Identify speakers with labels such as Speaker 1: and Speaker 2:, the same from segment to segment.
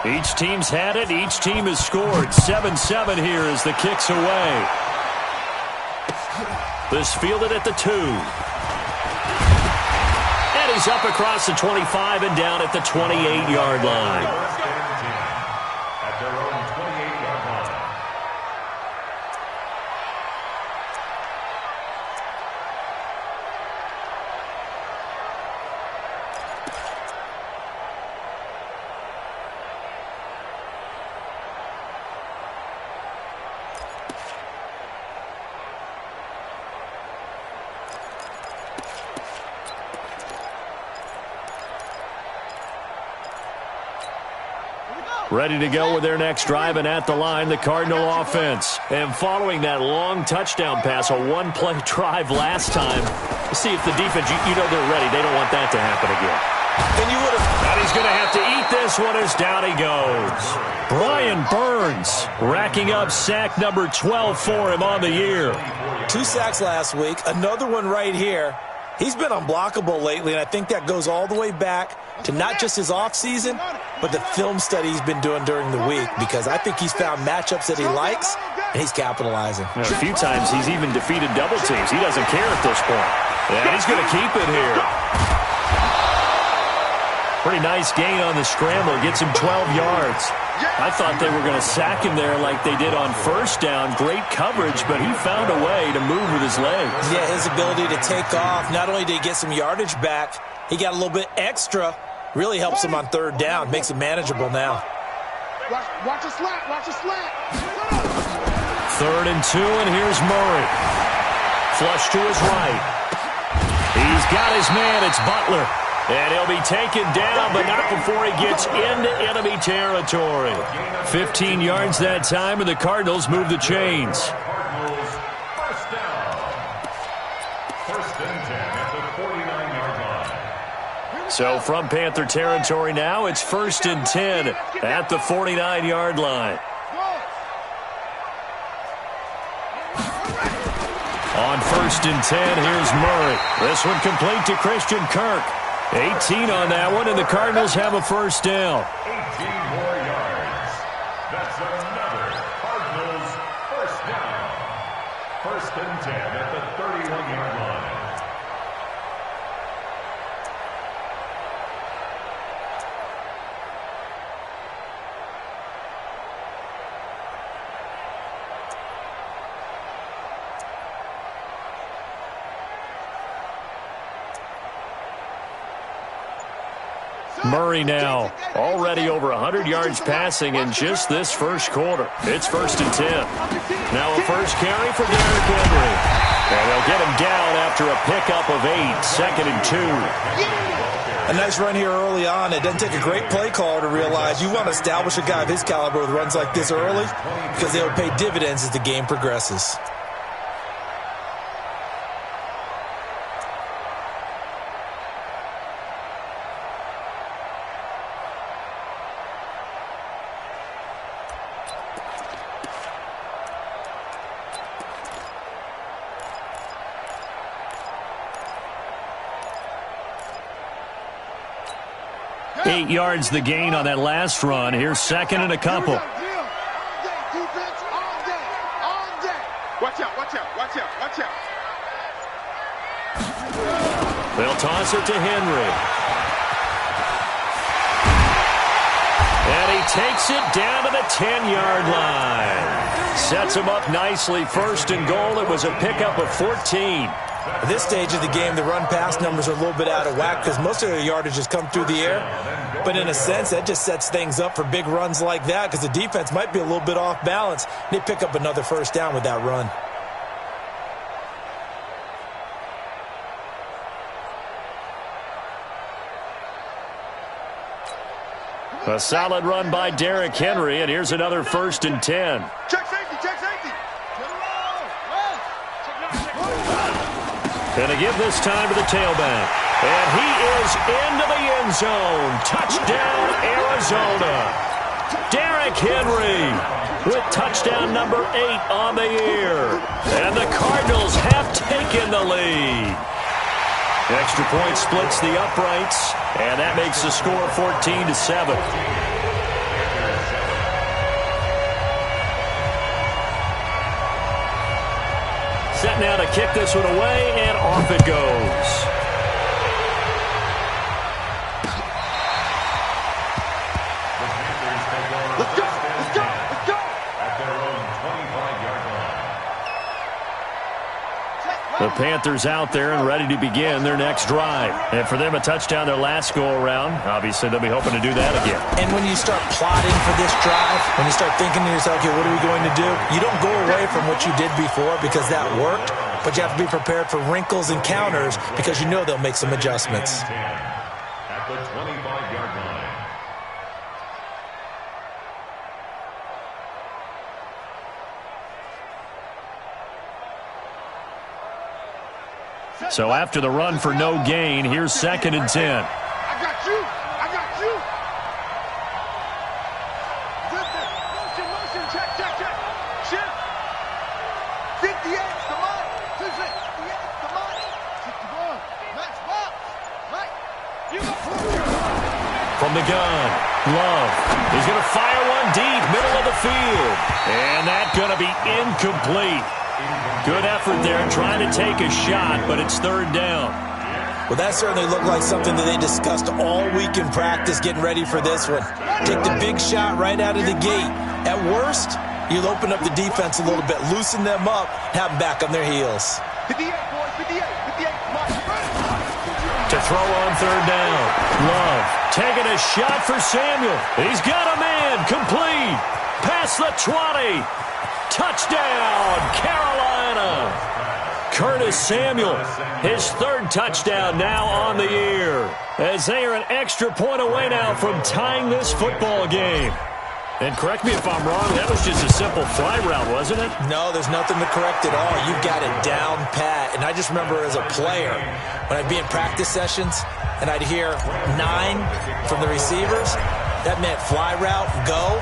Speaker 1: Each team's had it. Each team has scored. 7-7 here as the kick's away. This fielded at the 2. And he's up across the 25 and down at the 28-yard line.
Speaker 2: At their own 28-yard line.
Speaker 1: Ready to go with their next drive, and at the line, the Cardinal offense. And following that long touchdown pass, a one-play drive last time, see if the defense, you know they're ready. They don't want that to happen again.
Speaker 3: And you would have...
Speaker 1: And he's going to have to eat this one as down he goes. Brian Burns racking up sack number 12 for him on the year.
Speaker 3: 2 sacks last week, another one right here. He's been unblockable lately, and I think that goes all the way back to not just his offseason, but the film study he's been doing during the week, because I think he's found matchups that he likes, and he's capitalizing.
Speaker 1: A few times he's even defeated double teams. He doesn't care at this point. And he's going to keep it here. Pretty nice gain on the scramble. Gets him 12 yards. I thought they were going to sack him there like they did on first down. Great coverage, but he found a way to move with his legs.
Speaker 3: Yeah, his ability to take off. Not only did he get some yardage back, he got a little bit extra. Really helps him on third down. Makes it manageable now.
Speaker 4: Watch a slant. Watch a slant.
Speaker 1: 3rd and 2, and here's Murray. Flush to his right. He's got his man. It's Butler. And he'll be taken down, but not before he gets into enemy territory. 15 yards that time, and the Cardinals move the chains.
Speaker 2: Cardinals first down. 1st and 10 at the 49-yard line.
Speaker 1: So from Panther territory now, it's 1st and 10 at the 49-yard line. On 1st and 10, here's Murray. This one complete to Christian Kirk. 18 on that one, and the Cardinals have a first down.
Speaker 2: 18 more yards. That's another Cardinals first down. 1st and 10 at the 31-yard line.
Speaker 1: Murray now already over 100 yards passing in just this first quarter. It's 1st and 10. Now a first carry for Derrick Henry. And they'll get him down after a pickup of 8. 2nd and 2.
Speaker 3: A nice run here early on. It doesn't take a great play caller to realize you want to establish a guy of his caliber with runs like this early, because they'll pay dividends as the game progresses.
Speaker 1: Eight yards the gain on that last run. Here's 2nd and a couple.
Speaker 4: Watch out, watch out, watch out, watch out.
Speaker 1: They'll toss it to Henry. And he takes it down to the 10-yard line. Sets him up nicely. 1st and goal. It was a pickup of 14.
Speaker 3: At this stage of the game, the run-pass numbers are a little bit out of whack because most of their yardage has come through the air. But in a sense, that just sets things up for big runs like that because the defense might be a little bit off balance. They pick up another first down with that run.
Speaker 1: A solid run by Derrick Henry, and here's another 1st and 10.
Speaker 4: Check safety, check safety.
Speaker 1: Going to give this time to the tailback. And he is into the end zone. Touchdown, Arizona. Derrick Henry with touchdown number 8 on the year. And the Cardinals have taken the lead. Extra point splits the uprights, and that makes the score 14-7. Set now to kick this one away, and off it goes.
Speaker 4: Let's go. Let's go. Let's go.
Speaker 2: At their own 25-yard line.
Speaker 1: The Panthers out there and ready to begin their next drive. And for them, a touchdown their last go-around. Obviously, they'll be hoping to do that again.
Speaker 3: And when you start plotting for this drive, when you start thinking to yourself, okay, what are we going to do? You don't go away from what you did before because that worked, but you have to be prepared for wrinkles and counters because you know they'll make some adjustments.
Speaker 2: At the 25-yard line.
Speaker 1: So after the run for no gain, here's 2nd and 10.
Speaker 4: I got you. I got you. Motion. Check. Shift. 58. Come on. 58. Come on. 61. Max box. Right.
Speaker 1: From the gun, Love. He's going to fire one deep, middle of the field. And that's going to be incomplete. Good effort there trying to take a shot, but it's 3rd down.
Speaker 3: Well, that certainly looked like something that they discussed all week in practice getting ready for this one. Take the big shot right out of the gate. At worst, you'll open up the defense a little bit, loosen them up, have them back on their heels.
Speaker 4: 58, boys. 58. Come on.
Speaker 1: To throw on 3rd down. Love taking a shot for Samuel. He's got a man. Complete. Past the 20. Touchdown, Carolina. Curtis Samuel, his 3rd touchdown now on the year. As they are an extra point away now from tying this football game. And correct me if I'm wrong, that was just a simple fly route, wasn't it?
Speaker 3: No, there's nothing to correct at all. You've got it down pat. And I just remember as a player, when I'd be in practice sessions and I'd hear 9 from the receivers, that meant fly route, go.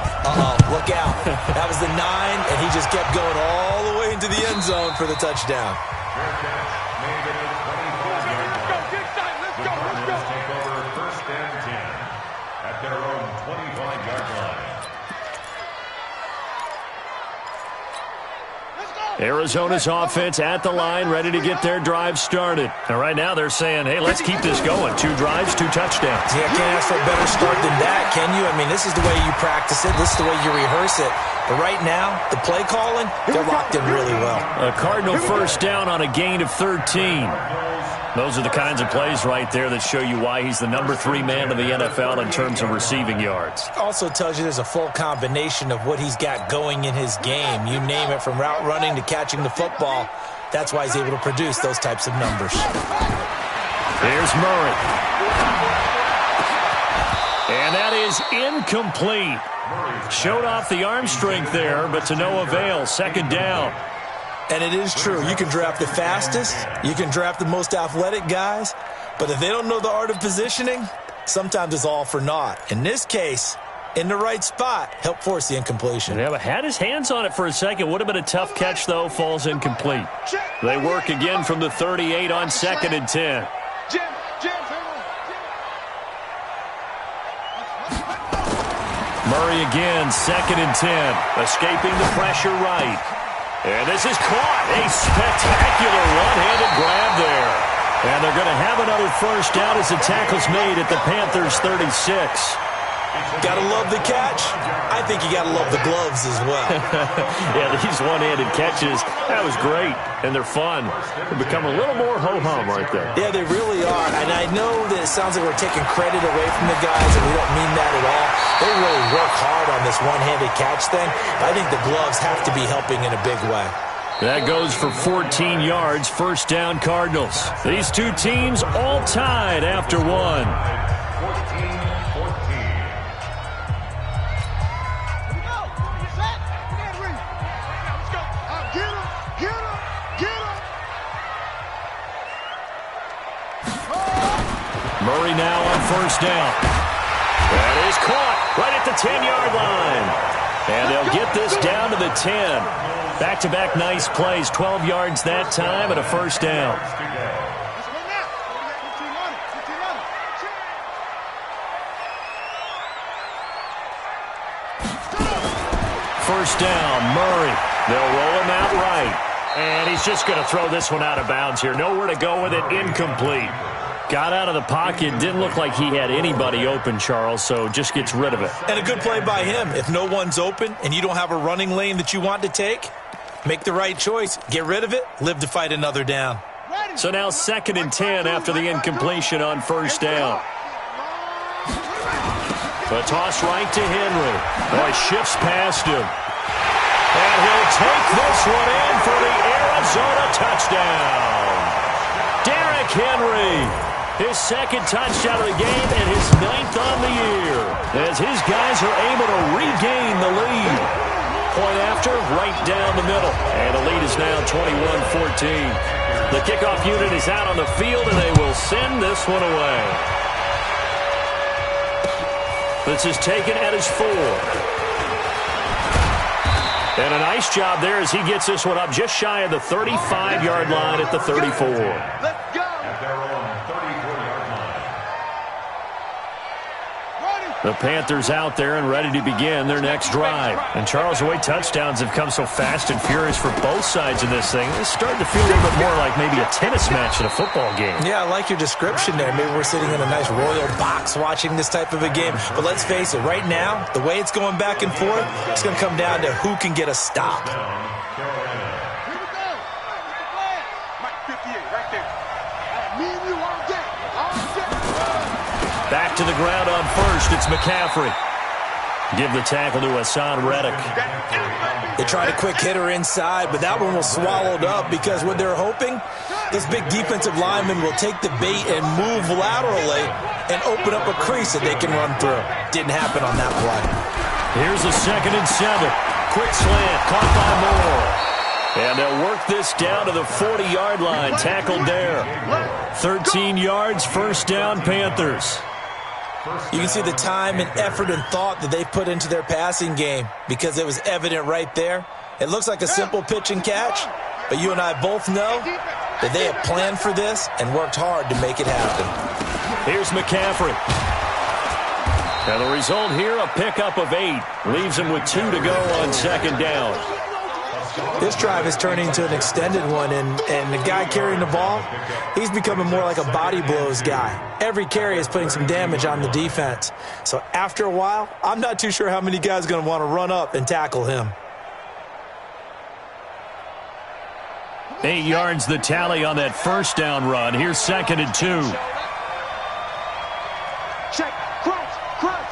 Speaker 3: Look out. That was the 9, and he just kept going all the way into the end zone for the touchdown.
Speaker 2: Let's go. Take over 1st and 10 at their own 25-yard line.
Speaker 1: Arizona's offense at the line, ready to get their drive started. And right now they're saying, hey, let's keep this going. 2 drives, 2 touchdowns.
Speaker 3: Yeah, can't ask for a better start than that, can you? I mean, this is the way you practice it. This is the way you rehearse it. But right now, the play calling, they're locked in really well.
Speaker 1: A Cardinal 1st down on a gain of 13. Those are the kinds of plays right there that show you why he's the number 3 man in the NFL in terms of receiving yards.
Speaker 3: Also tells you there's a full combination of what he's got going in his game. You name it, from route running to catching the football. That's why he's able to produce those types of numbers.
Speaker 1: Here's Murray. And that is incomplete. Showed off the arm strength there, but to no avail. 2nd down.
Speaker 3: And it is true. You can draft the fastest. You can draft the most athletic guys. But if they don't know the art of positioning, sometimes it's all for naught. In this case, in the right spot, help force the incompletion.
Speaker 1: Yeah, but had his hands on it for a second. Would have been a tough catch, though. Falls incomplete. They work again from the 38 on 2nd and 10. Murray again, 2nd and 10. Escaping the pressure right. And this is caught. A spectacular one-handed grab there. And they're going to have another 1st down as the tackle's made at the Panthers' 36.
Speaker 3: Gotta love the catch. I think you gotta love the gloves as well.
Speaker 1: Yeah, these one-handed catches, that was great. And they're fun. They become a little more ho-hum right there.
Speaker 3: Yeah, they really are. And I know that it sounds like we're taking credit away from the guys, and we don't mean that at all. They really work hard on this one-handed catch thing. I think the gloves have to be helping in a big way.
Speaker 1: That goes for 14 yards, 1st down Cardinals. These 2 teams all tied after 1.
Speaker 2: 14-14.
Speaker 1: Murray now on 1st down. That is caught right at the 10-yard line. And they'll get this down to the 10. Back-to-back nice plays, 12 yards that time and a 1st down. First down, Murray. They'll roll him out right. And he's just going to throw this one out of bounds here. Nowhere to go with it. Incomplete. Got out of the pocket. Didn't look like he had anybody open, Charles, so just gets rid of it.
Speaker 3: And a good play by him. If no one's open and you don't have a running lane that you want to take, make the right choice. Get rid of it. Live to fight another down.
Speaker 1: So now 2nd and 10 after the incompletion on 1st down. A toss right to Henry. Oh, he shifts past him. And he'll take this one in for the Arizona touchdown. Derrick Henry, his 2nd touchdown of the game and his 9th on the year, as his guys are able to regain the lead. Point after, right down the middle. And the lead is now 21-14. The kickoff unit is out on the field, and they will send this one away. This is taken at his 4. And a nice job there as he gets this one up just shy of the 35-yard line at the 34.
Speaker 2: Let's go. At their own 34-yard line.
Speaker 1: The Panthers out there and ready to begin their next drive. And Charles, the way touchdowns have come so fast and furious for both sides of this thing, it's starting to feel a little bit more like maybe a tennis match in a football game.
Speaker 3: Yeah, I like your description there. Maybe we're sitting in a nice royal box watching this type of a game. But let's face it, right now, the way it's going back and forth, it's going to come down to who can get a stop.
Speaker 4: Here we go. Mike 58 right there. Me and you all day.
Speaker 1: Back to the ground on 1st. It's McCaffrey. Give the tackle to Hassan Reddick.
Speaker 3: They tried a quick hitter inside, but that one was swallowed up because what they're hoping, this big defensive lineman will take the bait and move laterally and open up a crease that they can run through. Didn't happen on that play.
Speaker 1: Here's a 2nd and 7. Quick slant, caught by Moore. And they'll work this down to the 40-yard line. Tackled there. 13 yards, 1st down, Panthers.
Speaker 3: You can see the time and effort and thought that they put into their passing game because it was evident right there. It looks like a simple pitch and catch, but you and I both know that they have planned for this and worked hard to make it happen.
Speaker 1: Here's McCaffrey. And the result here, a pickup of 8. Leaves him with 2 to go on 2nd down.
Speaker 3: This drive is turning into an extended one, and the guy carrying the ball, he's becoming more like a body blows guy. Every carry is putting some damage on the defense. So after a while, I'm not too sure how many guys are going to want to run up and tackle him.
Speaker 1: 8 yards the tally on that 1st down run. Here's 2nd and 2.
Speaker 4: Check. Crunch. Crunch.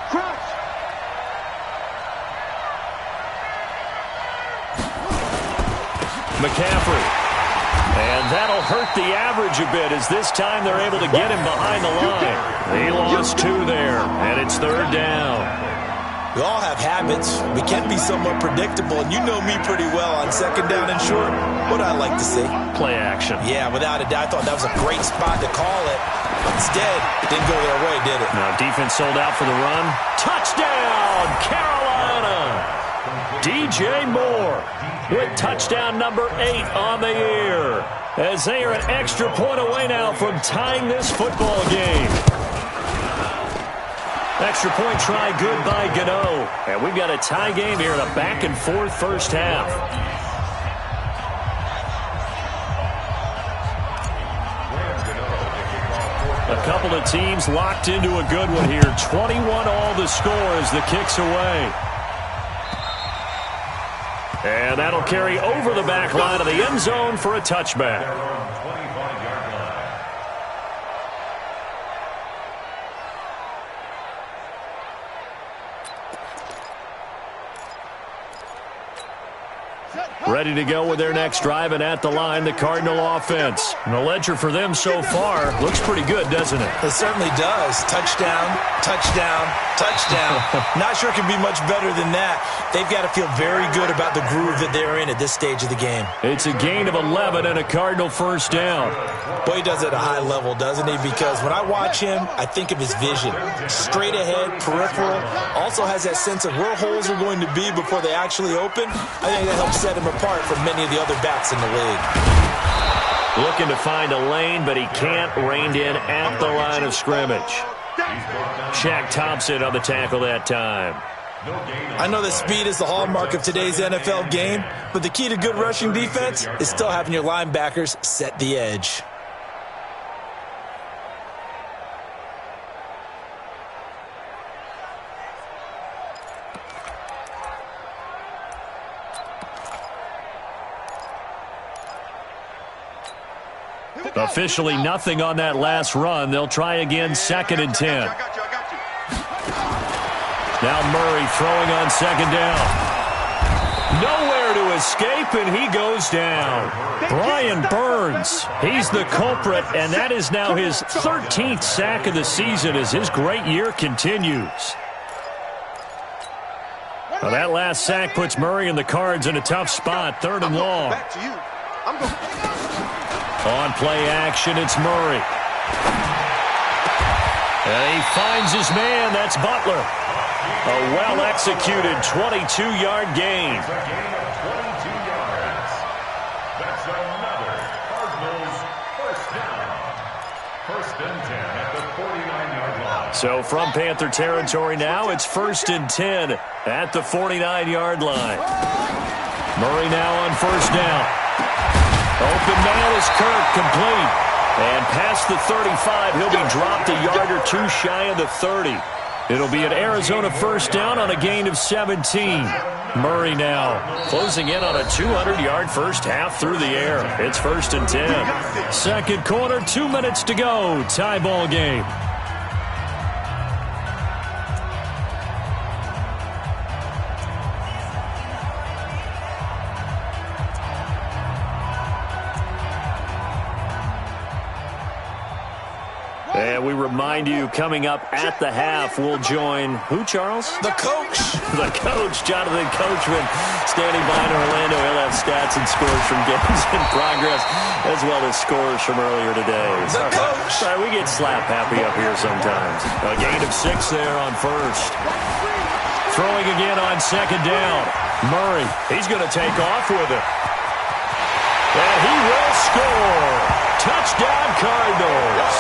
Speaker 4: Crunch.
Speaker 1: McCaffrey. And that'll hurt the average a bit as this time they're able to get him behind the line. He lost 2 there, and it's 3rd down.
Speaker 3: We all have habits. We can be somewhat predictable, and you know me pretty well on 2nd down and short. What I like to see?
Speaker 1: Play action.
Speaker 3: Yeah, without a doubt. I thought that was a great spot to call it. Instead, didn't go their way, did it?
Speaker 1: Now defense sold out for the run. Touchdown, Carolina! DJ Moore with touchdown number 8 on the year, as they are an extra point away now from tying this football game. Extra point try good by Gano. And we've got a tie game here in a back-and-forth 1st half. A couple of teams locked into a good one here. 21 all the score as the kick's away. And that'll carry over the back line of the end zone for a touchback. Ready to go with their next drive, and at the line, the Cardinal offense. And the ledger for them so far looks pretty good, doesn't it?
Speaker 3: It certainly does. Touchdown, touchdown, touchdown. Not sure it can be much better than that. They've got to feel very good about the groove that they're in at this stage of the game.
Speaker 1: It's a gain of 11 and a Cardinal 1st down.
Speaker 3: Boy, he does it at a high level, doesn't he? Because when I watch him, I think of his vision. Straight ahead, peripheral. Also has that sense of where holes are going to be before they actually open. I think that helps set him apart from many of the other backs in the league.
Speaker 1: Looking to find a lane, but he can't. Reined in at the line of scrimmage. Shaq Thompson on the tackle that time.
Speaker 3: I know that speed is the hallmark of today's NFL game, but the key to good rushing defense is still having your linebackers set the edge.
Speaker 1: Officially nothing on that last run. They'll try again, 2nd and 10. Now Murray throwing on 2nd down. Nowhere to escape, and he goes down. Brian Burns, he's the culprit, and that is now his 13th sack of the season as his great year continues. Well, that last sack puts Murray and the Cards in a tough spot, 3rd and long. On play action, it's Murray. And he finds his man. That's Butler. A well-executed 22-yard gain.
Speaker 2: It's a gain of 22 yards. That's another Cardinals first down. 1st and 10 at the 49-yard line.
Speaker 1: So from Panther territory now, it's 1st and 10 at the 49-yard line. Murray now on 1st down. Open man is Kirk, complete. And past the 35, he'll be dropped a yard or two shy of the 30. It'll be an Arizona 1st down on a gain of 17. Murray now closing in on a 200-yard first half through the air. It's 1st and 10. 2nd quarter, 2 minutes to go. Tie ball game. And we remind you, coming up at the half, we'll join who, Charles?
Speaker 3: The coach.
Speaker 1: The coach, Jonathan Coachman, standing by in Orlando. He'll have stats and scores from games in progress, as well as scores from earlier today.
Speaker 3: The coach.
Speaker 1: Sorry, we get slap happy up here sometimes. A gain of 6 there on 1st. Throwing again on 2nd down. Murray, he's going to take off with it. And he will score. Touchdown, Cardinals.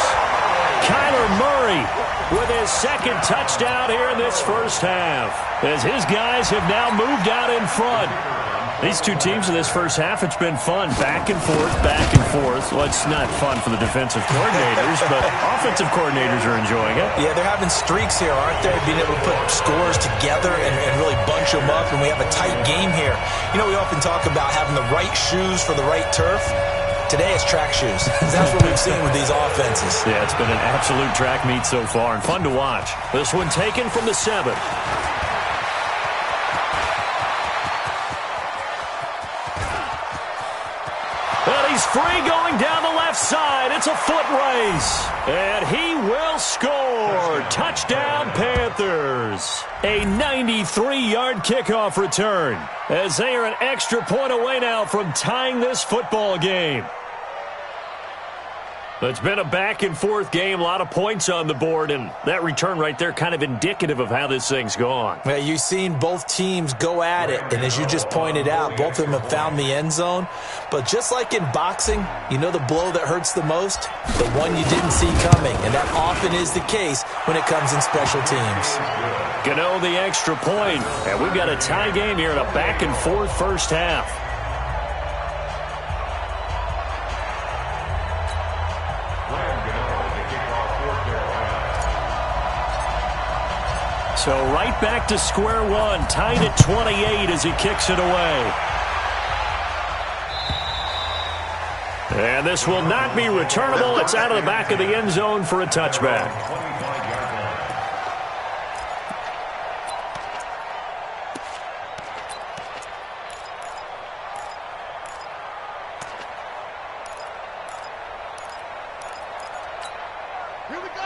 Speaker 1: Kyler Murray with his 2nd touchdown here in this first half, as his guys have now moved out in front. These two teams in this first half, it's been fun. Back and forth, back and forth. Well, it's not fun for the defensive coordinators, but offensive coordinators are enjoying it.
Speaker 3: Yeah, they're having streaks here, aren't they? Being able to put scores together and really bunch them up, and we have a tight game here. You know, we often talk about having the right shoes for the right turf. Today it's track shoes. That's what we've seen with these offenses.
Speaker 1: Yeah, it's been an absolute track meet so far and fun to watch. This one taken from the 7. And he's free going down the left side. It's a foot race. And he will score. Touchdown, Panthers. A 93-yard kickoff return, as they are an extra point away now from tying this football game. It's been a back-and-forth game, a lot of points on the board, and that return right there kind of indicative of how this thing's gone.
Speaker 3: Yeah, you've seen both teams go at it, and as you just pointed out, both of them have found the end zone. But just like in boxing, you know the blow that hurts the most? The one you didn't see coming, and that often is the case when it comes in special teams.
Speaker 1: Gano the extra point, and we've got a tie game here in a back-and-forth first half. So right back to square one, tied at 28 as he kicks it away. And this will not be returnable. It's out of the back of the end zone for a touchback.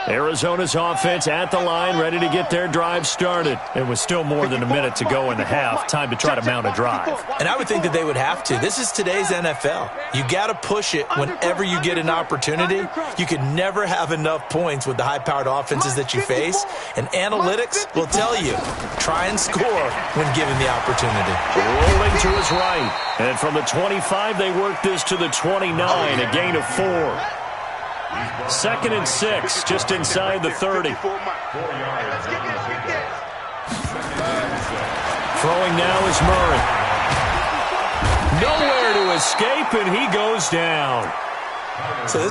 Speaker 1: Arizona's offense at the line, ready to get their drive started. It was still more than a minute to go in the half. Time to try to mount a drive.
Speaker 3: And I would think that they would have to. This is today's NFL. You got to push it whenever you get an opportunity. You can never have enough points with the high-powered offenses that you face. And analytics will tell you, try and score when given the opportunity.
Speaker 1: Rolling to his right. And from the 25, they work this to the 29, a gain of 4. 2nd and 6, just inside the 30.
Speaker 2: 4 yards.
Speaker 1: Throwing now is Murray. Nowhere to escape, and he goes down.
Speaker 3: So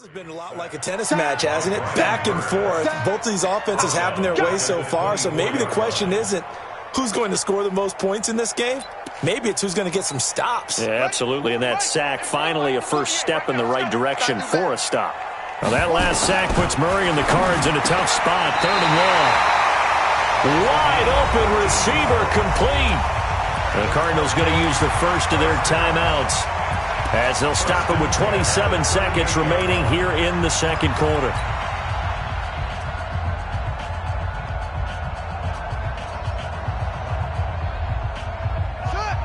Speaker 3: It's been a lot like a tennis match, hasn't it? Back and forth. Both of these offenses having their way so far, so maybe the question isn't who's going to score the most points in this game. Maybe it's who's going to get some stops.
Speaker 1: Yeah, absolutely, and that sack finally a first step in the right direction for a stop. Well, that last sack puts Murray and the Cards in a tough spot, 3rd and long. Wide open receiver complete. The Cardinals going to use the first of their timeouts as they'll stop it with 27 seconds remaining here in the second quarter.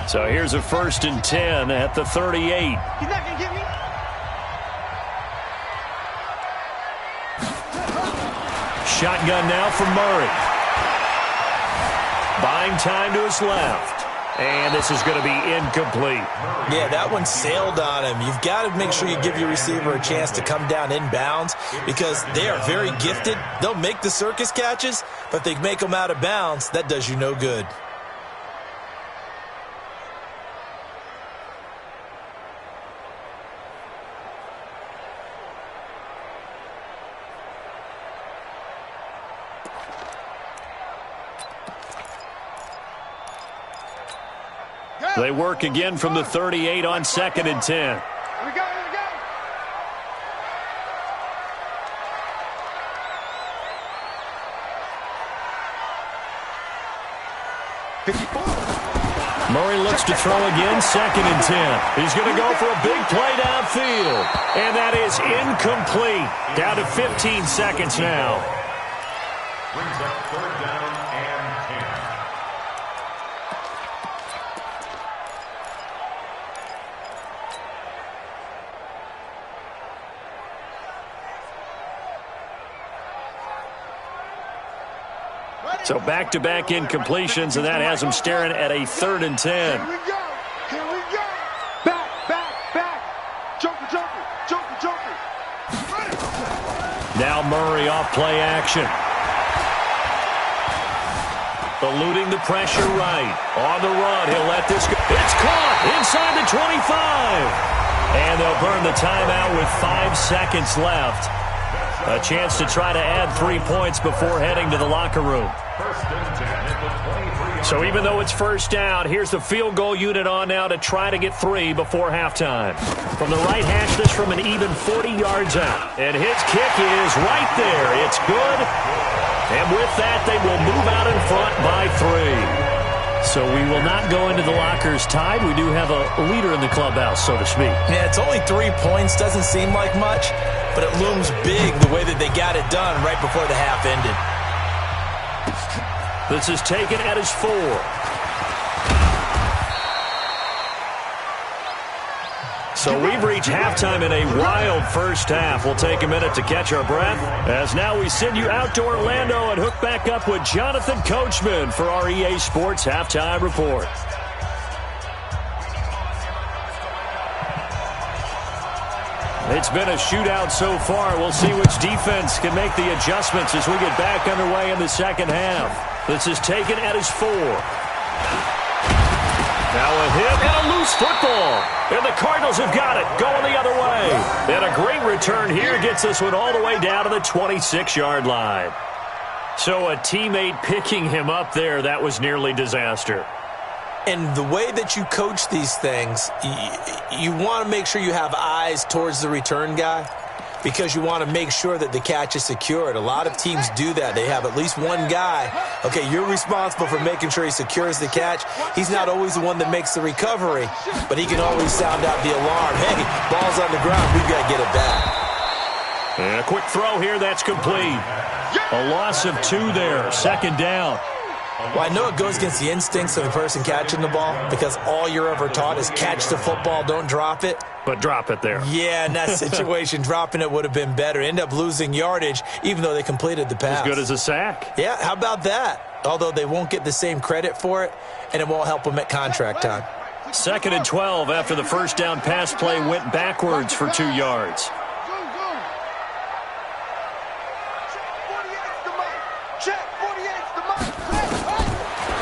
Speaker 1: So here's a 1st and 10 at the 38.
Speaker 4: He's not going to get me.
Speaker 1: Shotgun now from Murray. Buying time to his left. And this is going to be incomplete.
Speaker 3: Yeah, that one sailed on him. You've got to make sure you give your receiver a chance to come down inbounds because they are very gifted. They'll make the circus catches, but if they make them out of bounds, that does you no good.
Speaker 1: They work again from the 38 on 2nd and 10.
Speaker 4: Here we go, here we go.
Speaker 1: Murray looks to throw again, 2nd and 10. He's going to go for a big play downfield. And that is incomplete. Down to 15 seconds now.
Speaker 2: Brings up 3rd down and 10.
Speaker 1: So back-to-back incompletions, and that has him staring at a 3rd and 10.
Speaker 4: Here we go. Here we go. Back, back, back. Joker, joker, joker, joker.
Speaker 1: Now Murray off play action. Eluding the pressure right. On the run, he'll let this go. It's caught inside the 25. And they'll burn the timeout with 5 seconds left. A chance to try to add 3 points before heading to the locker room.
Speaker 2: 1st and 10 at the 23.
Speaker 1: So even though it's 1st down, here's the field goal unit on now to try to get 3 before halftime. From the right hash, this from an even 40 yards out. And his kick is right there. It's good. And with that, they will move out in front by 3. So we will not go into the lockers tied. We do have a leader in the clubhouse, so to speak.
Speaker 3: Yeah, it's only 3 points. Doesn't seem like much, but it looms big the way that they got it done right before the half ended.
Speaker 1: This is taken at his 4. So we've reached halftime in a wild first half. We'll take a minute to catch our breath as now we send you out to Orlando and hook back up with Jonathan Coachman for our EA Sports Halftime Report. It's been a shootout so far. We'll see which defense can make the adjustments as we get back underway in the second half. This is taken at his 4. Now a hit and a loose football. And the Cardinals have got it, going the other way. And a great return here gets this one all the way down to the 26-yard line. So a teammate picking him up there, that was nearly disaster.
Speaker 3: And the way that you coach these things, you want to make sure you have eyes towards the return guy because you want to make sure that the catch is secured. A lot of teams do that. They have at least one guy. Okay, you're responsible for making sure he secures the catch. He's not always the one that makes the recovery, but he can always sound out the alarm. Hey, ball's on the ground. We've got to get it back.
Speaker 1: And a quick throw here. That's complete. A loss of 2 there. 2nd down.
Speaker 3: Well, I know it goes against the instincts of the person catching the ball because all you're ever taught is catch the football, don't drop it.
Speaker 1: But drop it there.
Speaker 3: Yeah, in that situation, dropping it would have been better. End up losing yardage, even though they completed the pass.
Speaker 1: As good as a sack.
Speaker 3: Yeah, how about that? Although they won't get the same credit for it, and it won't help them at contract time.
Speaker 1: 2nd and 12 after the first down pass play went backwards for 2 yards.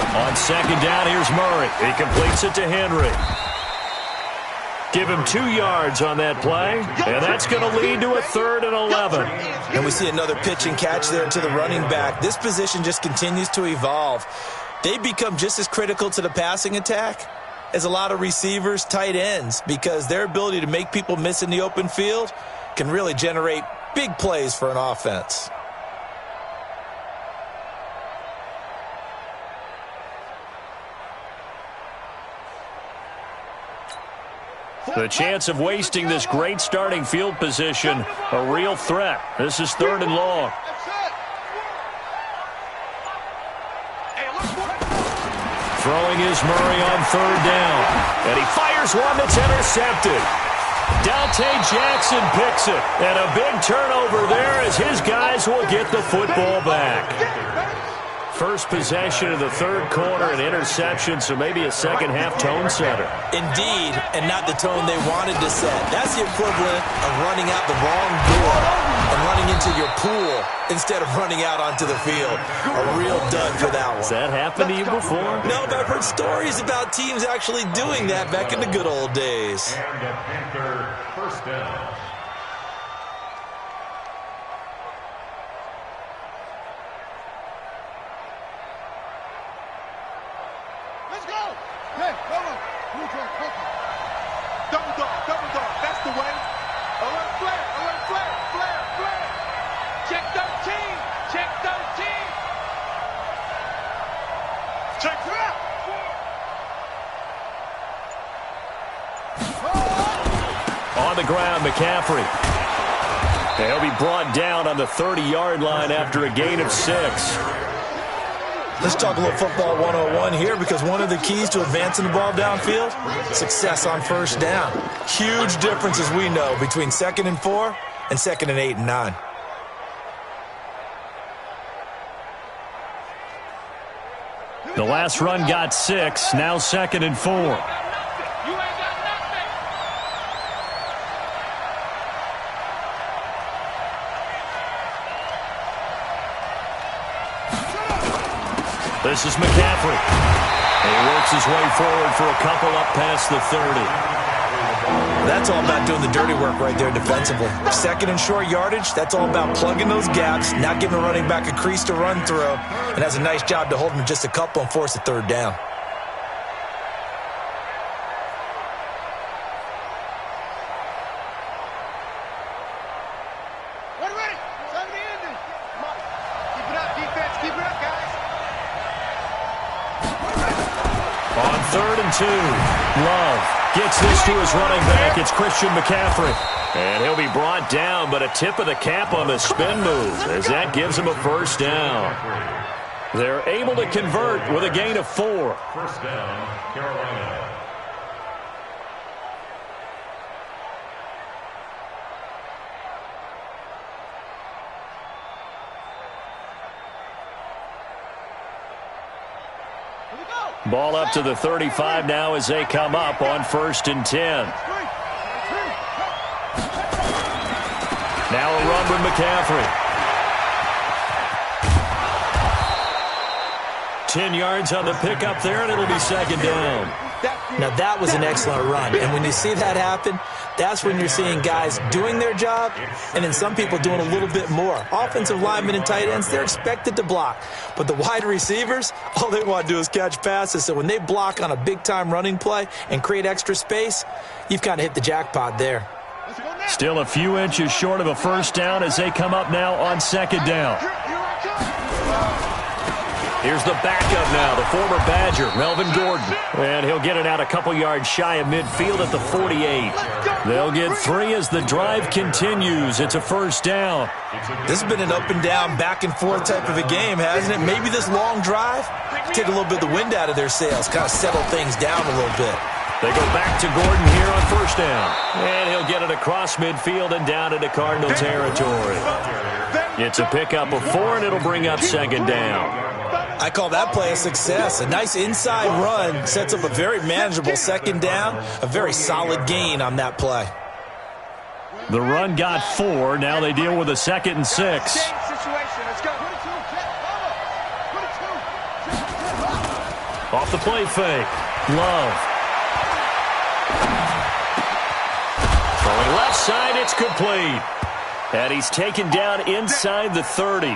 Speaker 1: On 2nd down, here's Murray. He completes it to Henry. Give him 2 yards on that play, and that's going to lead to a 3rd and 11.
Speaker 3: And we see another pitch and catch there to the running back. This position just continues to evolve. They become just as critical to the passing attack as a lot of receivers, tight ends, because their ability to make people miss in the open field can really generate big plays for an offense.
Speaker 1: The chance of wasting this great starting field position, a real threat. This is 3rd and long. Throwing is Murray on 3rd down. And he fires one that's intercepted. Dante Jackson picks it. And a big turnover there as his guys will get the football back. First possession of the 3rd quarter, an interception, so maybe a second-half tone setter.
Speaker 3: Indeed, and not the tone they wanted to set. That's the equivalent of running out the wrong door and running into your pool instead of running out onto the field. A real dud for that one.
Speaker 1: Has that happened to you before?
Speaker 3: No, but I've heard stories about teams actually doing that back in the good old days.
Speaker 2: And a Panther first down.
Speaker 4: Let's go! Hey, come on. Move on, come on. Double dog. That's the way. Alert flare. Check 13. Check her out.
Speaker 1: On the ground, McCaffrey. He'll be brought down on the 30-yard line after a gain of 6.
Speaker 3: Let's talk a little football 101 here, because one of the keys to advancing the ball downfield, success on first down. Huge difference, as we know, between 2nd and 4 and 2nd and 8 and 9.
Speaker 1: The last run got 6, now 2nd and 4. This is McCaffrey. He works his way forward for a couple up past the 30.
Speaker 3: That's all about doing the dirty work right there defensively. 2nd and short yardage, that's all about plugging those gaps, not giving a running back a crease to run through, and has a nice job to hold him just a couple and force a 3rd down.
Speaker 4: We're ready. Time to end it. Come on. Keep it up, defense. Keep it up, guys.
Speaker 1: On 3rd and 2, Love gets this to his running back. It's Christian McCaffrey. And he'll be brought down, but a tip of the cap on the spin move, as that gives him a first down. They're able to convert with a gain of 4.
Speaker 2: First down, Carolina.
Speaker 1: Ball up to the 35 now as they come up on 1st and 10. Now a run with McCaffrey. 10 yards on the pickup there, and it'll be 2nd down.
Speaker 3: Now, that was an excellent run. And when you see that happen, that's when you're seeing guys doing their job and then some people doing a little bit more. Offensive linemen and tight ends, they're expected to block. But the wide receivers, all they want to do is catch passes. So when they block on a big-time running play and create extra space, you've kind of hit the jackpot there.
Speaker 1: Still a few inches short of a first down as they come up now on 2nd down. Here's the backup now, the former Badger, Melvin Gordon. And he'll get it out a couple yards shy of midfield at the 48. They'll get 3 as the drive continues. It's a first down.
Speaker 3: This has been an up and down, back and forth type of a game, hasn't it? Maybe this long drive take a little bit of the wind out of their sails, kind of settle things down a little bit.
Speaker 1: They go back to Gordon here on first down. And he'll get it across midfield and down into Cardinal territory. It's a pickup of 4, and it'll bring up 2nd down.
Speaker 3: I call that play a success. A nice inside run sets up a very manageable 2nd down, a very solid gain on that play.
Speaker 1: The run got 4. Now they deal with a 2nd and 6. Off the play fake. Love. Going left side, it's complete. And he's taken down inside the 30.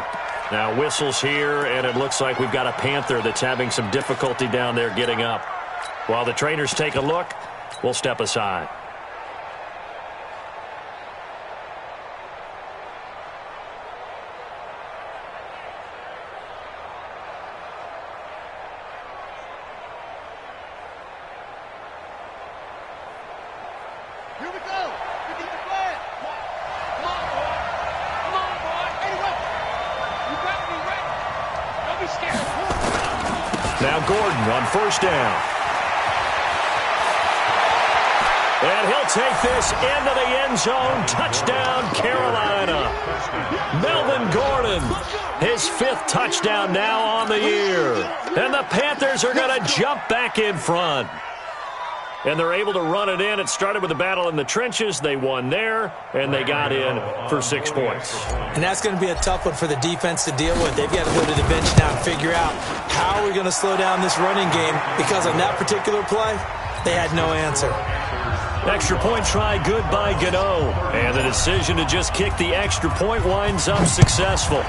Speaker 1: Now whistles here, and it looks like we've got a Panther that's having some difficulty down there getting up. While the trainers take a look, we'll step aside.
Speaker 4: Here we go. We get the flag. Come on, boy. Come on, boy. Anyway, you better be ready. Don't be scared.
Speaker 1: Now Gordon on first down. And he'll take this into the end zone. Touchdown, Carolina. Melvin Gordon, his 5th touchdown now on the year. And the Panthers are going to jump back in front. And they're able to run it in. It started with a battle in the trenches. They won there, and they got in for 6 points.
Speaker 3: And that's going to be a tough one for the defense to deal with. They've got to go to the bench now and figure out how are we going to slow down this running game, because on that particular play, they had no answer.
Speaker 1: Extra point try good by Gano. And the decision to just kick the extra point winds up successful.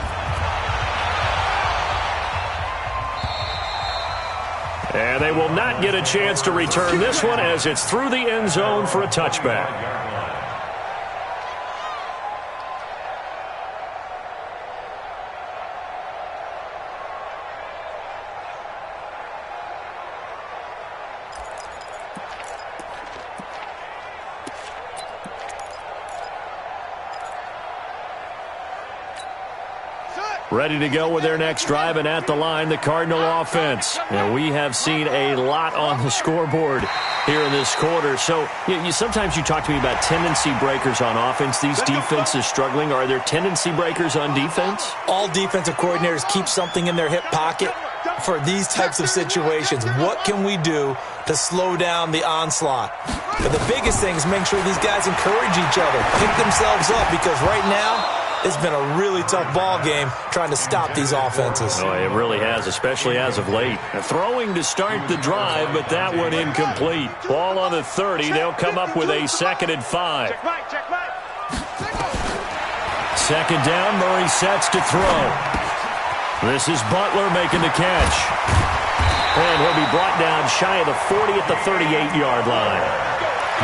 Speaker 1: And they will not get a chance to return this one as it's through the end zone for a touchback. Ready to go with their next drive, and at the line, the Cardinal offense. And we have seen a lot on the scoreboard here in this quarter. So sometimes you talk to me about tendency breakers on offense. These defenses struggling. Are there tendency breakers on defense?
Speaker 3: All defensive coordinators keep something in their hip pocket for these types of situations. What can we do to slow down the onslaught? But the biggest thing is make sure these guys encourage each other, pick themselves up, because right now, it's been a really tough ball game trying to stop these offenses.
Speaker 1: Oh, it really has, especially as of late. Throwing to start the drive, but that one incomplete. Ball on the 30. They'll come up with a 2nd and 5. Second down, Murray sets to throw. This is Butler making the catch. And he'll be brought down shy of the 40 at the 38-yard line.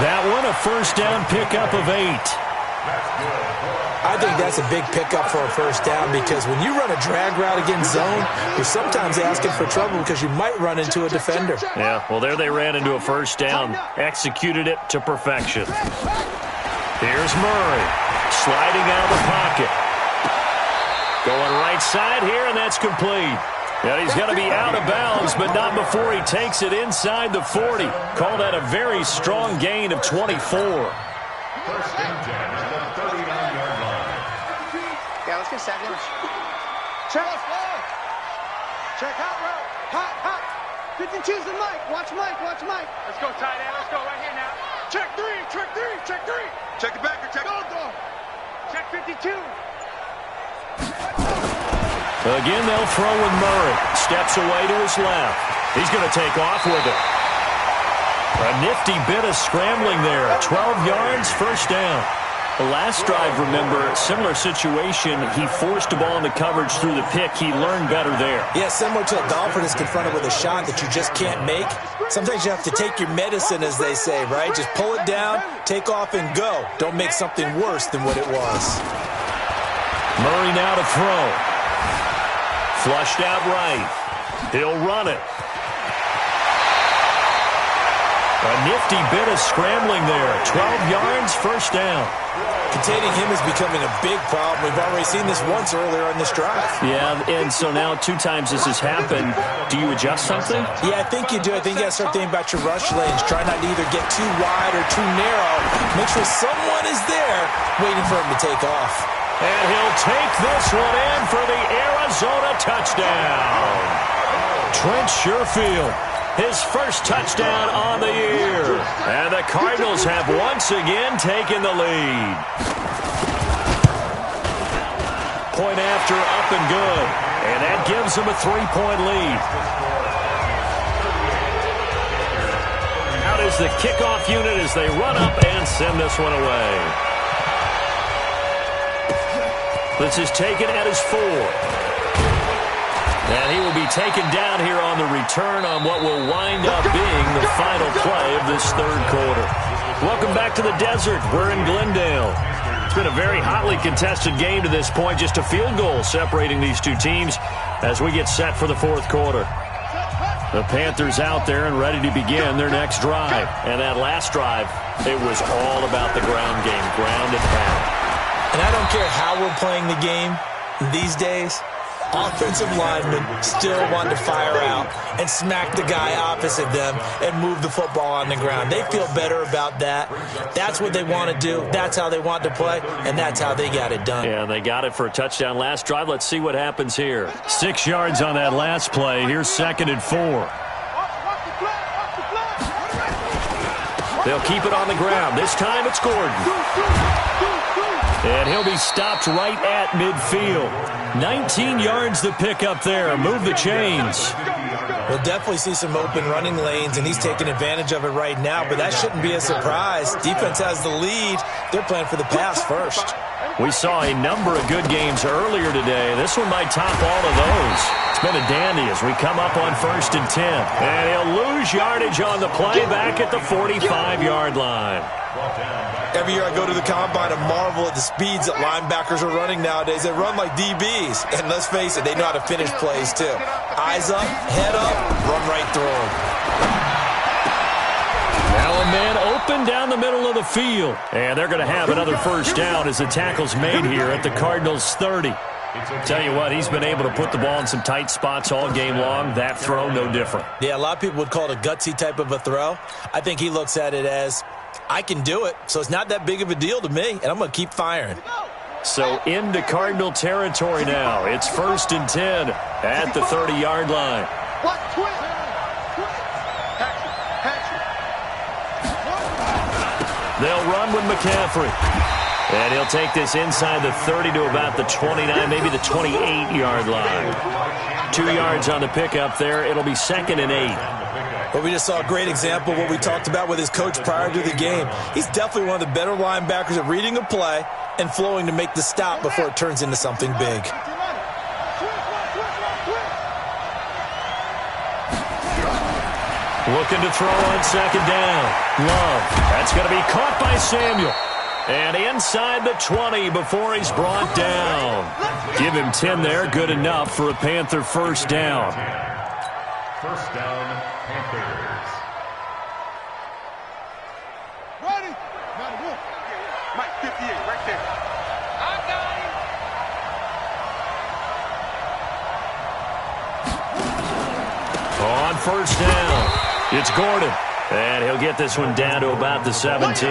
Speaker 1: That one a first down pickup of 8.
Speaker 3: I think that's a big pickup for a first down, because when you run a drag route against zone, you're sometimes asking for trouble because you might run into a defender.
Speaker 1: Yeah, well, there they ran into a first down. Executed it to perfection. Here's Murray, sliding out of the pocket. Going right side here, and that's complete. Yeah, he's going to be out of bounds, but not before he takes it inside the 40. Call that a very strong gain of 24.
Speaker 2: First and 10 at the 39-yard line.
Speaker 5: Yeah, let's get second.
Speaker 4: Check. Check out route. Hot, hot. 52's the Mike. Watch Mike. Let's go, tight end. Let's go right here now. Check 3. Check the backer. Check. Go. Check 52.
Speaker 1: Again, they'll throw with Murray. Steps away to his left. He's going to take off with it. A nifty bit of scrambling there. 12 yards, first down. The last drive, remember, similar situation. He forced the ball into coverage through the pick. He learned better there.
Speaker 3: Yeah, similar to a golfer that's confronted with a shot that you just can't make. Sometimes you have to take your medicine, as they say, right? Just pull it down, take off, and go. Don't make something worse than what it was.
Speaker 1: Murray now to throw. Flushed out right. He'll run it. A nifty bit of scrambling there. 12 yards, first down.
Speaker 3: Containing him is becoming a big problem. We've already seen this once earlier in this drive.
Speaker 1: Yeah, and so now 2 times this has happened. Do you adjust something?
Speaker 3: Yeah, I think you do. I think you got to start thinking about your rush lanes. Try not to either get too wide or too narrow. Make sure someone is there waiting for him to take off.
Speaker 1: And he'll take this one in for the Arizona touchdown. Trent Sherfield, his first touchdown on the year. And the Cardinals have once again taken the lead. Point after, up and good. And that gives them a 3-point lead. How does the kickoff unit as they run up and send this one away. This is taken at his 4. And he will be taken down here on the return on what will wind up being the final play of this third quarter. Welcome back to the desert. We're in Glendale. It's been a very hotly contested game to this point. Just a field goal separating these two teams as we get set for the fourth quarter. The Panthers out there and ready to begin their next drive. And that last drive, it was all about the ground game, ground and pound.
Speaker 3: And I don't care how we're playing the game these days, offensive linemen still want to fire out and smack the guy opposite them and move the football on the ground. They feel better about that. That's what they want to do. That's how they want to play, and that's how they got it done.
Speaker 1: Yeah, they got it for a touchdown last drive. Let's see what happens here. 6 yards on that last play. Here's 2nd and 4. They'll keep it on the ground. This time it's Gordon. And he'll be stopped right at midfield. 19 yards to pick up there. Move the chains.
Speaker 3: We'll definitely see some open running lanes, and he's taking advantage of it right now, but that shouldn't be a surprise. Defense has the lead. They're playing for the pass first.
Speaker 1: We saw a number of good games earlier today. This one might top all of those. It's been a dandy as we come up on 1st and 10. And he'll lose yardage on the play back at the 45-yard line.
Speaker 3: Every year I go to the combine and marvel at the speeds that linebackers are running nowadays. They run like DBs. And let's face it, they know how to finish plays too. Eyes up, head up, run right through them.
Speaker 1: Now a man open down the middle of the field. And they're going to have another first down as the tackle's made here at the Cardinals' 30. Tell you what, he's been able to put the ball in some tight spots all game long. That throw, no different.
Speaker 3: Yeah, a lot of people would call it a gutsy type of a throw. I think he looks at it as, I can do it, so it's not that big of a deal to me, and I'm going to keep firing.
Speaker 1: So into Cardinal territory now. It's 1st and 10 at the 30-yard line. They'll run with McCaffrey. And he'll take this inside the 30 to about the 29, maybe the 28-yard line. 2 yards on the pickup there. It'll be 2nd and 8.
Speaker 3: But we just saw a great example of what we talked about with his coach prior to the game. He's definitely one of the better linebackers at reading a play and flowing to make the stop before it turns into something big.
Speaker 1: Looking to throw on 2nd down. Love. That's going to be caught by Samuel. And inside the 20 before he's brought down. Give him 10 there. Good enough for a Panther first down.
Speaker 2: First down, Panthers.
Speaker 4: Ready? Mike, 58, right there. I
Speaker 1: On
Speaker 4: got him.
Speaker 1: first down, it's Gordon. And he'll get this one down to about the 17.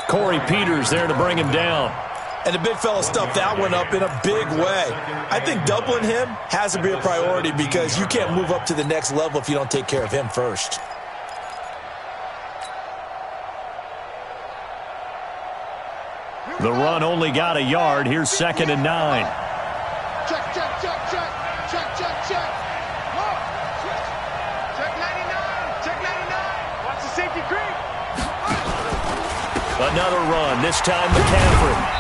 Speaker 1: Corey Peters there to bring him down.
Speaker 3: And the big fella stuffed that one up in a big way. I think doubling him has to be a priority because you can't move up to the next level if you don't take care of him first.
Speaker 1: The run only got a yard. Here's 2nd and 9.
Speaker 4: Check, check, check, check. Check, check, check. Look. Check 99. Check 99. Watch the safety creep.
Speaker 1: Another run, this time McCaffrey.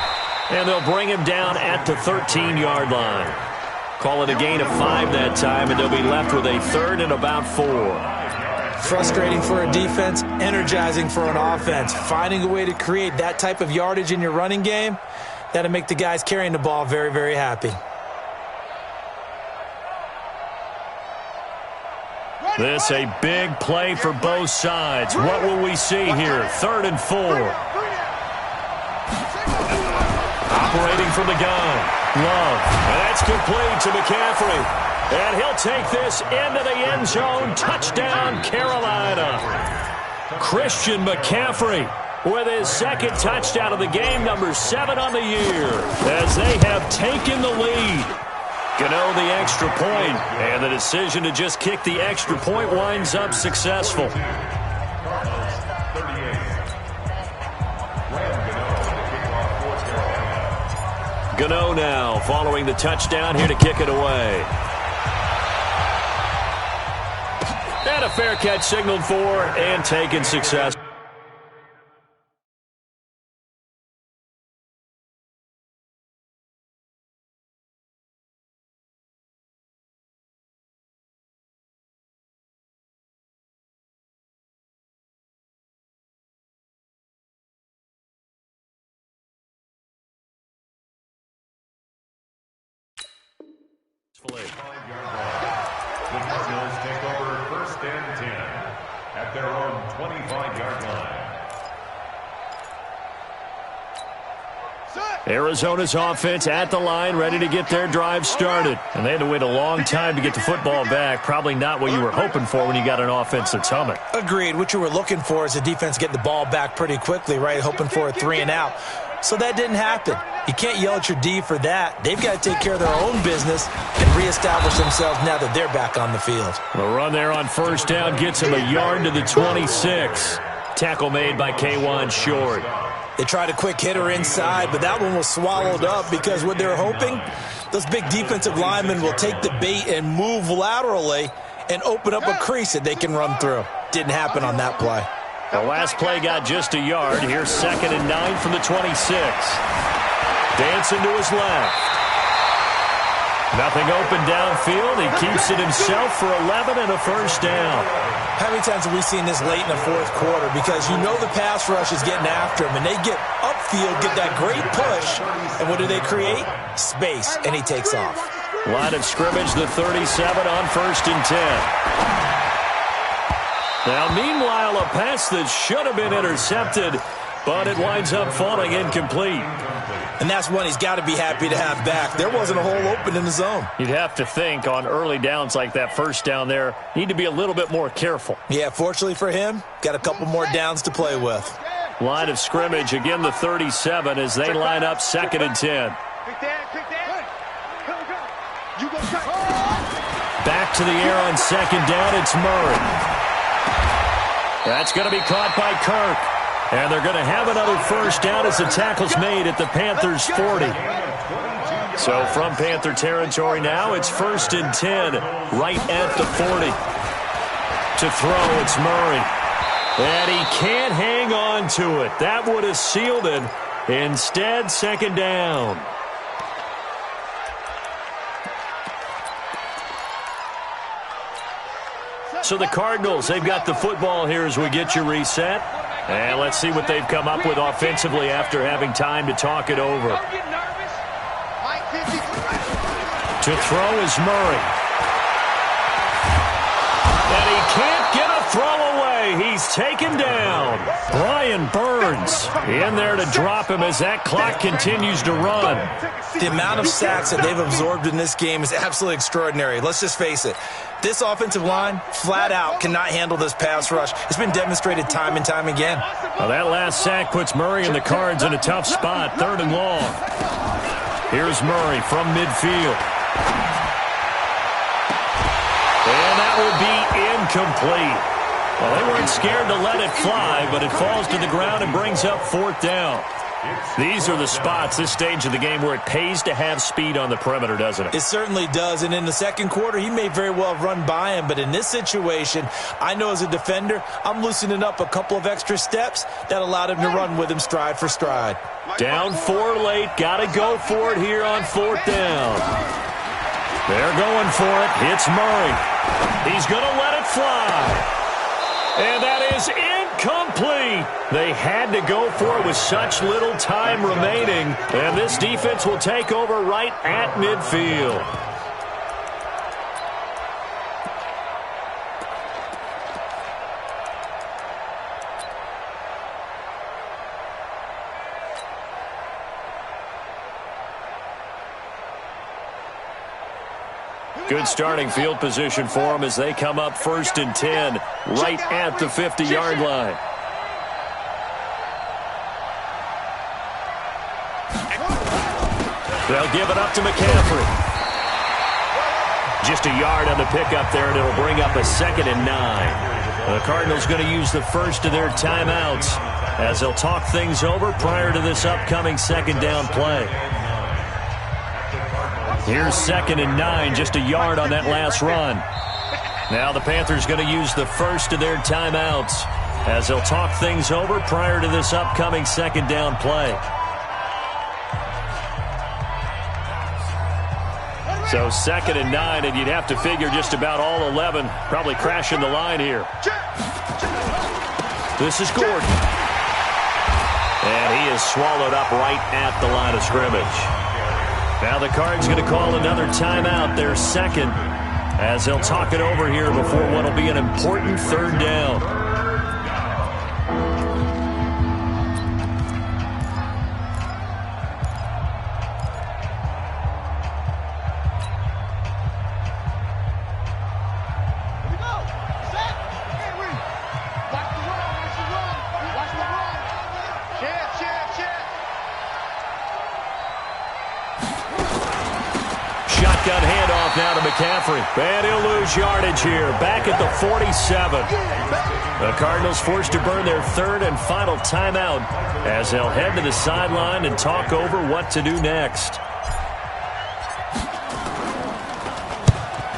Speaker 1: And they'll bring him down at the 13-yard line. Call it a gain of 5 that time, and they'll be left with a 3rd and about 4.
Speaker 3: Frustrating for a defense, energizing for an offense. Finding a way to create that type of yardage in your running game, that'll make the guys carrying the ball very, very happy.
Speaker 1: This a big play for both sides. What will we see here? 3rd and 4. Operating from the gun. Love. And that's complete to McCaffrey. And he'll take this into the end zone. Touchdown, Carolina. Christian McCaffrey with his 2nd touchdown of the game, number 7 on the year, as they have taken the lead. Gano the extra point, and the decision to just kick the extra point winds up successful. Gano now following the touchdown here to kick it away. And a fair catch signaled for and taken success.
Speaker 2: The Cardinals take over 1st and 10 at their own 25-yard line.
Speaker 1: Arizona's offense at the line, ready to get their drive started. And they had to wait a long time to get the football back. Probably not what you were hoping for when you got an offense that's humming.
Speaker 3: Agreed. What you were looking for is the defense getting the ball back pretty quickly, right? Hoping for a 3 and out. So that didn't happen. You can't yell at your D for that. They've got to take care of their own business and reestablish themselves now that they're back on the field.
Speaker 1: The run there on 1st down gets him a yard to the 26. Tackle made by K1 short.
Speaker 3: They tried a quick hitter inside, but that one was swallowed up because what they're hoping, those big defensive linemen will take the bait and move laterally and open up a crease that they can run through. Didn't happen on that play.
Speaker 1: The last play got just a yard. Here's 2nd and 9 from the 26. Dancing to his left. Nothing open downfield. He keeps it himself for 11 and a 1st down.
Speaker 3: How many times have we seen this late in the 4th quarter? Because you know the pass rush is getting after him, and they get upfield, get that great push, and what do they create? Space, and he takes off.
Speaker 1: Line of scrimmage, the 37 on 1st and 10. Now, meanwhile, a pass that should have been intercepted, but it winds up falling incomplete.
Speaker 3: And that's one he's got to be happy to have back. There wasn't a hole open in the zone.
Speaker 1: You'd have to think on early downs like that 1st down there, need to be a little bit more careful.
Speaker 3: Yeah, fortunately for him, got a couple more downs to play with.
Speaker 1: Line of scrimmage, again the 37 as they line up 2nd and 10. Back to the air on 2nd down, it's Murray. That's going to be caught by Kirk. And they're going to have another 1st down as the tackle's made at the Panthers' 40. So from Panther territory now, it's 1st and 10, right at the 40. To throw, it's Murray. And he can't hang on to it. That would have sealed it. Instead, 2nd down. So the Cardinals, they've got the football here as we get you reset. And let's see what they've come up with offensively after having time to talk it over. To throw is Murray. And he can't get a throw away. He's taken down. Brian Burns in there to drop him as that clock continues to run.
Speaker 3: The amount of sacks that they've absorbed in this game is absolutely extraordinary. Let's just face it. This offensive line, flat out, cannot handle this pass rush. It's been demonstrated time and time again.
Speaker 1: Well, that last sack puts Murray and the Cards in a tough spot, 3rd and long. Here's Murray from midfield. And that will be incomplete. Well, they weren't scared to let it fly, but it falls to the ground and brings up 4th down. These are the spots, this stage of the game, where it pays to have speed on the perimeter, doesn't it?
Speaker 3: It certainly does, and in the 2nd quarter, he may very well run by him, but in this situation, I know as a defender, I'm loosening up a couple of extra steps that allowed him to run with him stride for stride.
Speaker 1: Down 4 late, got to go for it here on 4th down. They're going for it, hits Murray. He's going to let it fly. And that is incomplete. They had to go for it with such little time remaining. And this defense will take over right at midfield. Good starting field position for them as they come up 1st and 10, right at the 50-yard line. They'll give it up to McCaffrey. Just a yard on the pickup there, and it'll bring up a 2nd and 9. The Cardinals going to use the first of their timeouts as they'll talk things over prior to this upcoming 2nd down play. Here's 2nd and 9, just a yard on that last run. Now the Panthers going to use the first of their timeouts as they'll talk things over prior to this upcoming second down play. So 2nd and 9, and you'd have to figure just about all 11 probably crashing the line here. This is Gordon. And he is swallowed up right at the line of scrimmage. Now the Cards going to call another timeout, their second, as they'll talk it over here before what will be an important third down. Shotgun handoff now to McCaffrey. And he'll lose yardage here. Back at the 47. The Cardinals forced to burn their third and final timeout as they'll head to the sideline and talk over what to do next.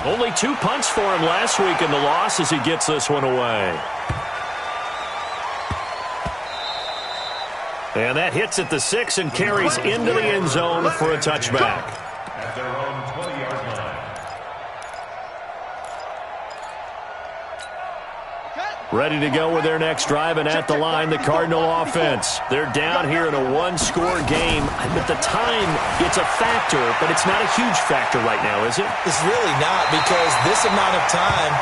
Speaker 1: Only 2 punts for him last week in the loss as he gets this one away. And that hits at the 6 and carries into the end zone for a touchback.
Speaker 2: At their own 20-yard line.
Speaker 1: Ready to go with their next drive, and at the line, the Cardinal offense. They're down here in a one-score game. At the time, it's a factor, but it's not a huge factor right now, is it?
Speaker 3: It's really not, because this amount of time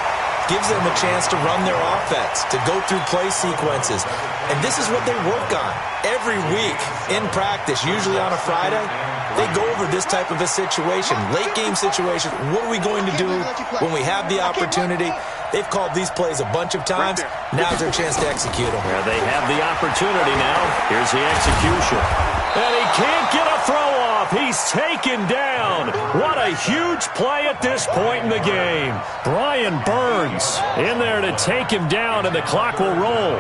Speaker 3: gives them a chance to run their offense, to go through play sequences. And this is what they work on every week in practice, usually on a Friday. They go over this type of a situation, late-game situation. What are we going to do when we have the opportunity? They've called these plays a bunch of times. Now's their chance to execute them.
Speaker 1: Yeah, they have the opportunity now. Here's the execution. And he can't get a throw off. He's taken down. What a huge play at this point in the game. Brian Burns in there to take him down, and the clock will roll.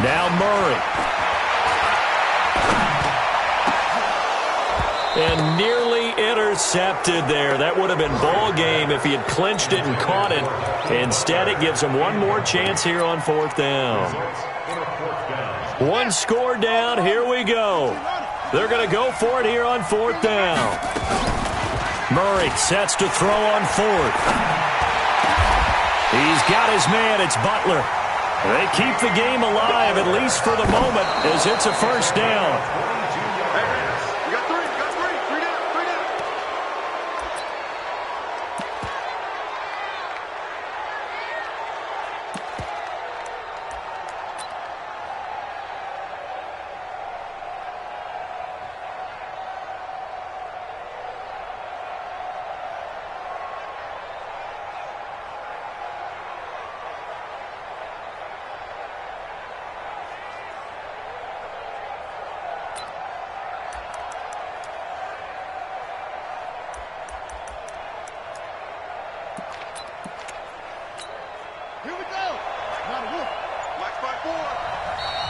Speaker 1: Now Murray. And nearly intercepted there. That would have been ball game if he had clinched it and caught it. Instead, it gives him one more chance here on 4th down. One score down. Here we go. They're going to go for it here on 4th down. Murray sets to throw on 4th. He's got his man. It's Butler. They keep the game alive, at least for the moment, as it's a first down.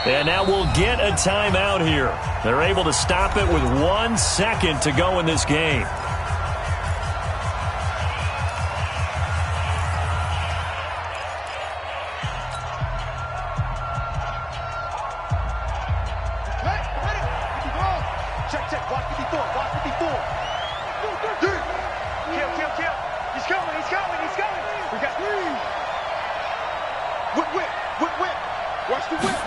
Speaker 1: And now we'll get a timeout here. They're able to stop it with 1 second to go in this game.
Speaker 4: Check. Block 54. Block 54. Kill. He's coming. We got 3. Whip. Watch the whip.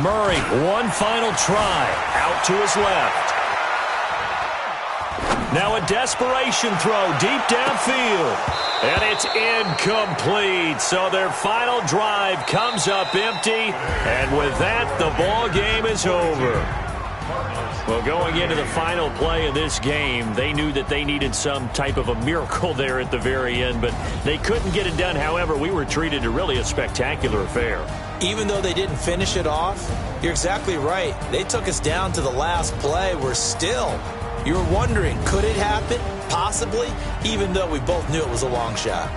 Speaker 1: Murray, one final try. Out to his left. Now a desperation throw deep downfield. And it's incomplete. So their final drive comes up empty. And with that, the ball game is over. Well, going into the final play of this game, they knew that they needed some type of a miracle there at the very end, but they couldn't get it done. However, we were treated to really a spectacular affair.
Speaker 3: Even though they didn't finish it off, you're exactly right. They took us down to the last play. You're wondering, could it happen? Possibly, even though we both knew it was a long shot.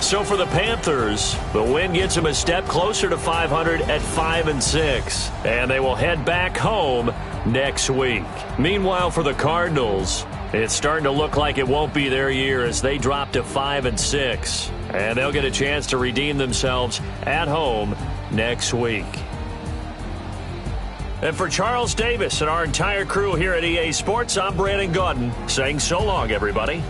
Speaker 1: So for the Panthers, the win gets them a step closer to 500 at 5-6, and they will head back home next week. Meanwhile, for the Cardinals, It's starting to look like it won't be their year as they drop to 5-6. And they'll get a chance to redeem themselves at home next week. And for Charles Davis and our entire crew here at EA Sports, I'm Brandon Gaudin saying so long, everybody.